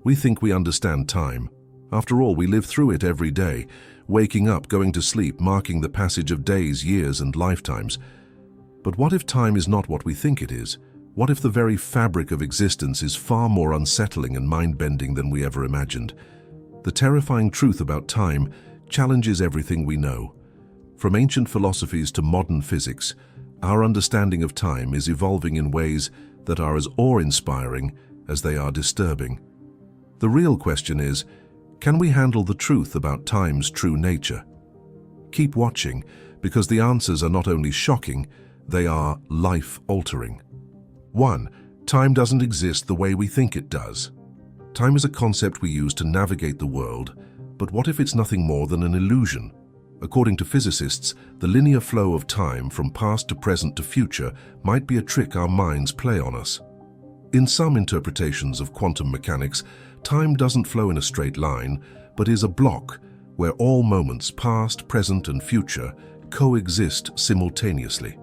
We think we understand time. After all, we live through it every day, waking up, going to sleep, marking the passage of days, years, and lifetimes. But what if time is not what we think it is? What if the very fabric of existence is far more unsettling and mind-bending than we ever imagined? The terrifying truth about time challenges everything we know. From ancient philosophies to modern physics, our understanding of time is evolving in ways that are as awe-inspiring as they are disturbing. The real question is, can we handle the truth about time's true nature? Keep watching, because the answers are not only shocking, they are life-altering. 1. Time doesn't exist the way we think it does. Time is a concept we use to navigate the world, but what if it's nothing more than an illusion? According to physicists, the linear flow of time from past to present to future might be a trick our minds play on us. In some interpretations of quantum mechanics, time doesn't flow in a straight line, but is a block where all moments, past, present, and future, coexist simultaneously.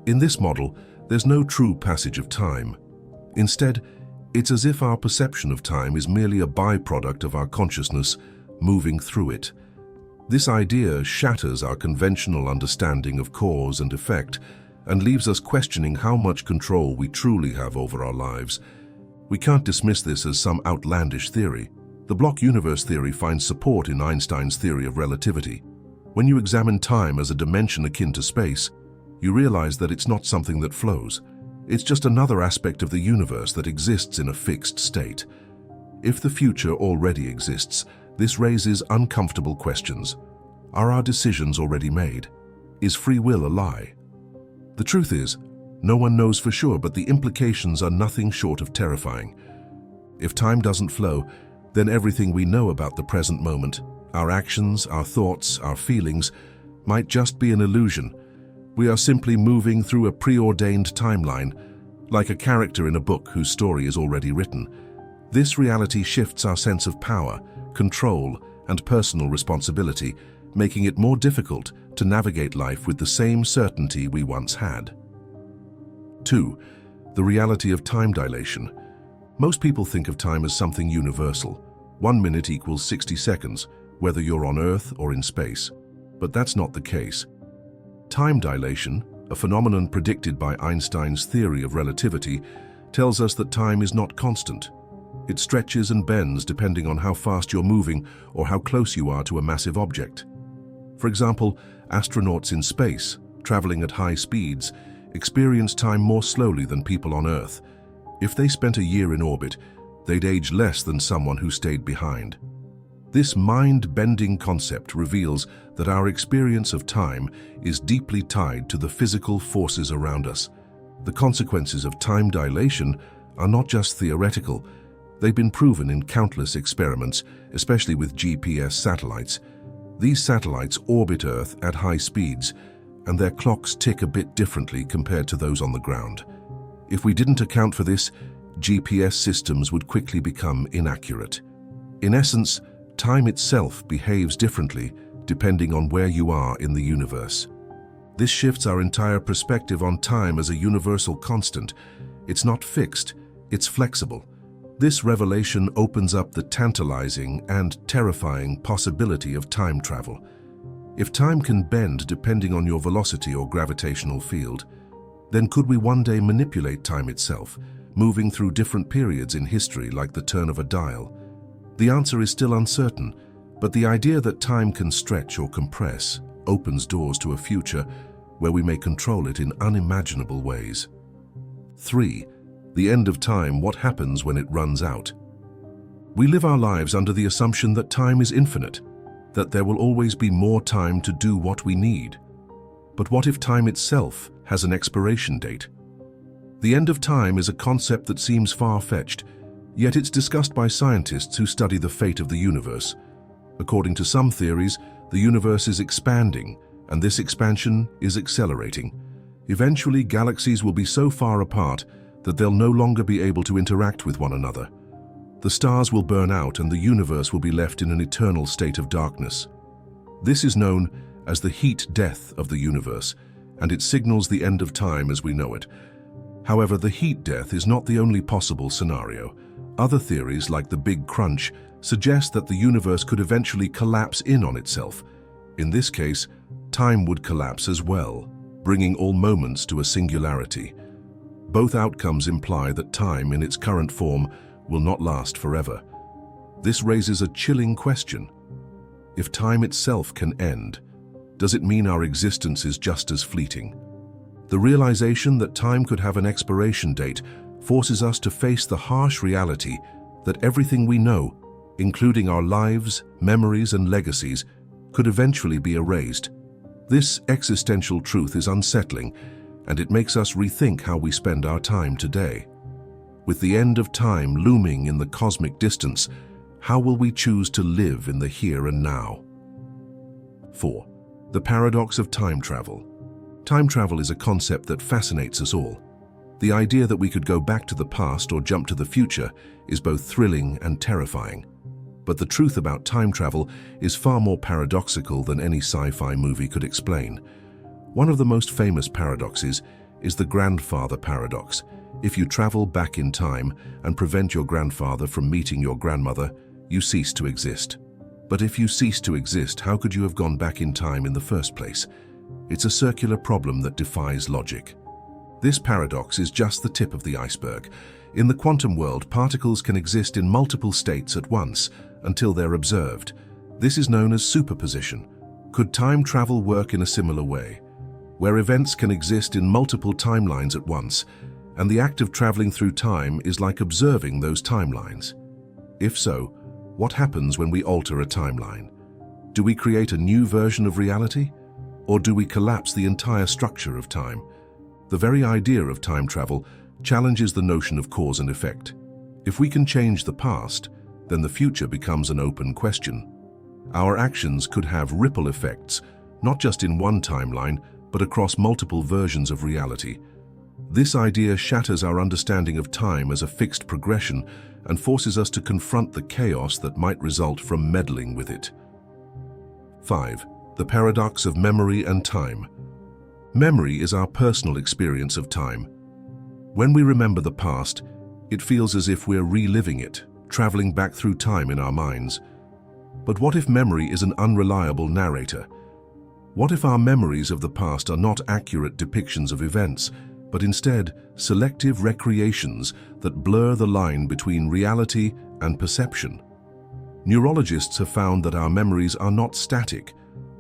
In this model, there's no true passage of time. Instead, it's as if our perception of time is merely a byproduct of our consciousness moving through it. This idea shatters our conventional understanding of cause and effect and leaves us questioning how much control we truly have over our lives. We can't dismiss this as some outlandish theory. The block universe theory finds support in Einstein's theory of relativity. When you examine time as a dimension akin to space, you realize that it's not something that flows. It's just another aspect of the universe that exists in a fixed state. If the future already exists, this raises uncomfortable questions. Are our decisions already made? Is free will a lie? The truth is, no one knows for sure, but the implications are nothing short of terrifying. If time doesn't flow, then everything we know about the present moment, our actions, our thoughts, our feelings, might just be an illusion. We are simply moving through a preordained timeline, like a character in a book whose story is already written. This reality shifts our sense of power, control, and personal responsibility, making it more difficult to navigate life with the same certainty we once had. 2. The reality of time dilation. Most people think of time as something universal. 1 minute equals 60 seconds, whether you're on Earth or in space. But that's not the case. Time dilation, a phenomenon predicted by Einstein's theory of relativity, tells us that time is not constant. It stretches and bends depending on how fast you're moving or how close you are to a massive object. For example, astronauts in space, traveling at high speeds, experience time more slowly than people on Earth. If they spent a year in orbit, they'd age less than someone who stayed behind. This mind-bending concept reveals that our experience of time is deeply tied to the physical forces around us. The consequences of time dilation are not just theoretical. They've been proven in countless experiments, especially with GPS satellites. These satellites orbit Earth at high speeds, and their clocks tick a bit differently compared to those on the ground. If we didn't account for this, GPS systems would quickly become inaccurate. In essence, time itself behaves differently depending on where you are in the universe. This shifts our entire perspective on time as a universal constant. It's not fixed, it's flexible. This revelation opens up the tantalizing and terrifying possibility of time travel. If time can bend depending on your velocity or gravitational field, then could we one day manipulate time itself, moving through different periods in history like the turn of a dial? The answer is still uncertain, but the idea that time can stretch or compress opens doors to a future where we may control it in unimaginable ways. 3. The end of time, what happens when it runs out? We live our lives under the assumption that time is infinite, that there will always be more time to do what we need. But what if time itself has an expiration date? The end of time is a concept that seems far-fetched, yet it's discussed by scientists who study the fate of the universe. According to some theories, the universe is expanding, and this expansion is accelerating. Eventually, galaxies will be so far apart that they'll no longer be able to interact with one another. The stars will burn out and the universe will be left in an eternal state of darkness. This is known as the heat death of the universe, and it signals the end of time as we know it. However, the heat death is not the only possible scenario. Other theories, like the Big Crunch, suggest that the universe could eventually collapse in on itself. In this case, time would collapse as well, bringing all moments to a singularity. Both outcomes imply that time, in its current form, will not last forever. This raises a chilling question. If time itself can end, does it mean our existence is just as fleeting? The realization that time could have an expiration date forces us to face the harsh reality that everything we know, including our lives, memories, and legacies, could eventually be erased. This existential truth is unsettling, and it makes us rethink how we spend our time today. With the end of time looming in the cosmic distance, how will we choose to live in the here and now? 4. The paradox of time travel. Time travel is a concept that fascinates us all. The idea that we could go back to the past or jump to the future is both thrilling and terrifying. But the truth about time travel is far more paradoxical than any sci-fi movie could explain. One of the most famous paradoxes is the grandfather paradox. If you travel back in time and prevent your grandfather from meeting your grandmother, you cease to exist. But if you cease to exist, how could you have gone back in time in the first place? It's a circular problem that defies logic. This paradox is just the tip of the iceberg. In the quantum world, particles can exist in multiple states at once until they're observed. This is known as superposition. Could time travel work in a similar way, where events can exist in multiple timelines at once, and the act of traveling through time is like observing those timelines? If so, what happens when we alter a timeline? Do we create a new version of reality? Or do we collapse the entire structure of time? The very idea of time travel challenges the notion of cause and effect. If we can change the past, then the future becomes an open question. Our actions could have ripple effects, not just in one timeline, but across multiple versions of reality. This idea shatters our understanding of time as a fixed progression and forces us to confront the chaos that might result from meddling with it. 5. The paradox of memory and time. Memory is our personal experience of time. When we remember the past, it feels as if we're reliving it, traveling back through time in our minds. But what if memory is an unreliable narrator? What if our memories of the past are not accurate depictions of events, but instead selective recreations that blur the line between reality and perception? Neurologists have found that our memories are not static.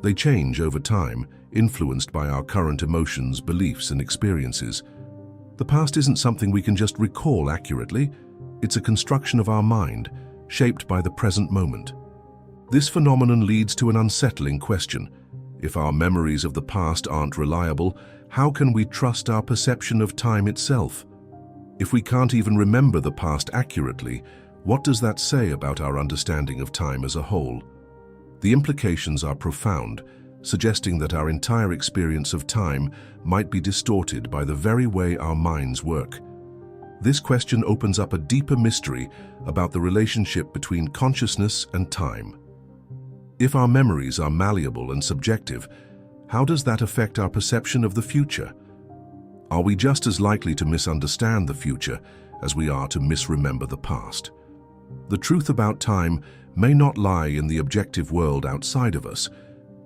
They change over time, influenced by our current emotions, beliefs, and experiences. The past isn't something we can just recall accurately. It's a construction of our mind, shaped by the present moment. This phenomenon leads to an unsettling question. If our memories of the past aren't reliable, how can we trust our perception of time itself? If we can't even remember the past accurately, what does that say about our understanding of time as a whole? The implications are profound, suggesting that our entire experience of time might be distorted by the very way our minds work. This question opens up a deeper mystery about the relationship between consciousness and time. If our memories are malleable and subjective, how does that affect our perception of the future? Are we just as likely to misunderstand the future as we are to misremember the past? The truth about time may not lie in the objective world outside of us,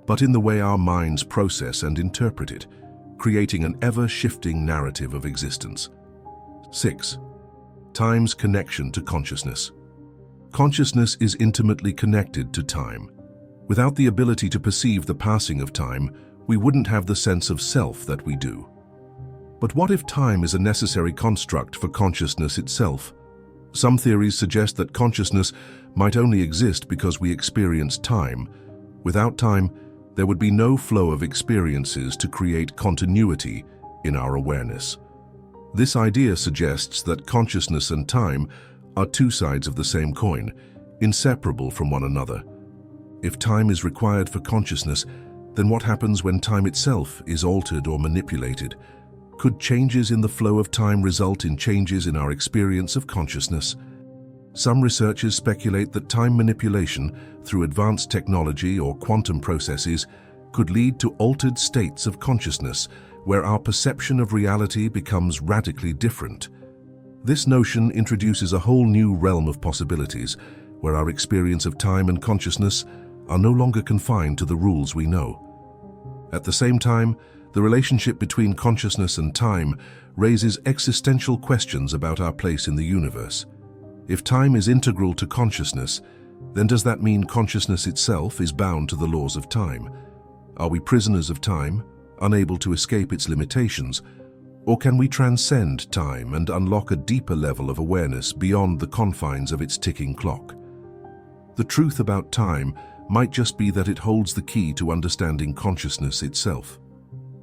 but in the way our minds process and interpret it, creating an ever-shifting narrative of existence. 6. Time's connection to consciousness. Consciousness is intimately connected to time. Without the ability to perceive the passing of time, we wouldn't have the sense of self that we do. But what if time is a necessary construct for consciousness itself? Some theories suggest that consciousness might only exist because we experience time. Without time, there would be no flow of experiences to create continuity in our awareness. This idea suggests that consciousness and time are two sides of the same coin, inseparable from one another. If time is required for consciousness, then what happens when time itself is altered or manipulated? Could changes in the flow of time result in changes in our experience of consciousness? Some researchers speculate that time manipulation through advanced technology or quantum processes could lead to altered states of consciousness where our perception of reality becomes radically different. This notion introduces a whole new realm of possibilities where our experience of time and consciousness are no longer confined to the rules we know. At the same time, the relationship between consciousness and time raises existential questions about our place in the universe. If time is integral to consciousness, then does that mean consciousness itself is bound to the laws of time? Are we prisoners of time, unable to escape its limitations? Or can we transcend time and unlock a deeper level of awareness beyond the confines of its ticking clock? The truth about time might just be that it holds the key to understanding consciousness itself.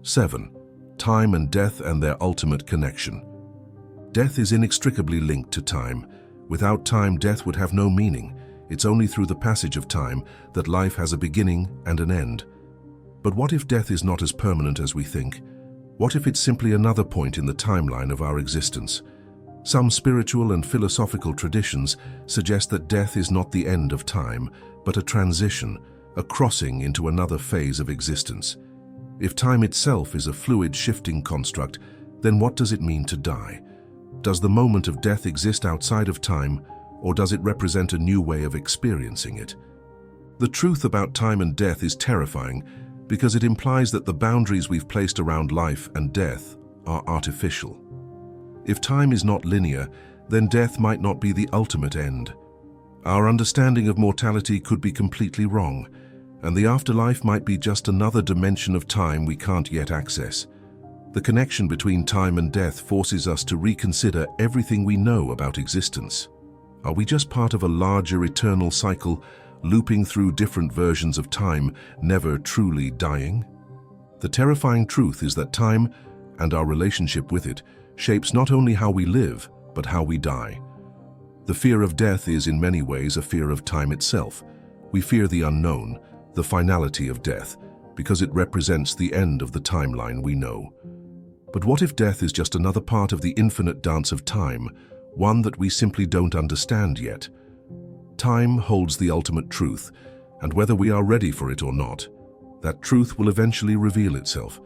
7. Time and death and their ultimate connection. Death is inextricably linked to time. Without time, death would have no meaning. It's only through the passage of time that life has a beginning and an end. But what if death is not as permanent as we think? What if it's simply another point in the timeline of our existence? Some spiritual and philosophical traditions suggest that death is not the end of time, but a transition, a crossing into another phase of existence. If time itself is a fluid, shifting construct, then what does it mean to die? Does the moment of death exist outside of time, or does it represent a new way of experiencing it? The truth about time and death is terrifying because it implies that the boundaries we've placed around life and death are artificial. If time is not linear, then death might not be the ultimate end. Our understanding of mortality could be completely wrong, and the afterlife might be just another dimension of time we can't yet access. The connection between time and death forces us to reconsider everything we know about existence. Are we just part of a larger eternal cycle, looping through different versions of time, never truly dying? The terrifying truth is that time, and our relationship with it, shapes not only how we live, but how we die. The fear of death is in many ways a fear of time itself. We fear the unknown, the finality of death, because it represents the end of the timeline we know. But what if death is just another part of the infinite dance of time, one that we simply don't understand yet? Time holds the ultimate truth, and whether we are ready for it or not, that truth will eventually reveal itself.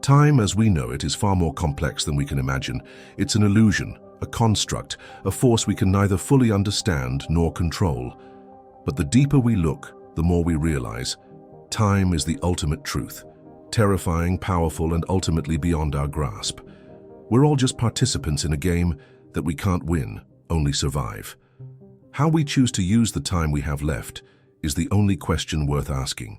Time as we know it is far more complex than we can imagine. It's an illusion, a construct, a force we can neither fully understand nor control. But the deeper we look, the more we realize time is the ultimate truth, terrifying, powerful, and ultimately beyond our grasp. We're all just participants in a game that we can't win, only survive. How we choose to use the time we have left is the only question worth asking.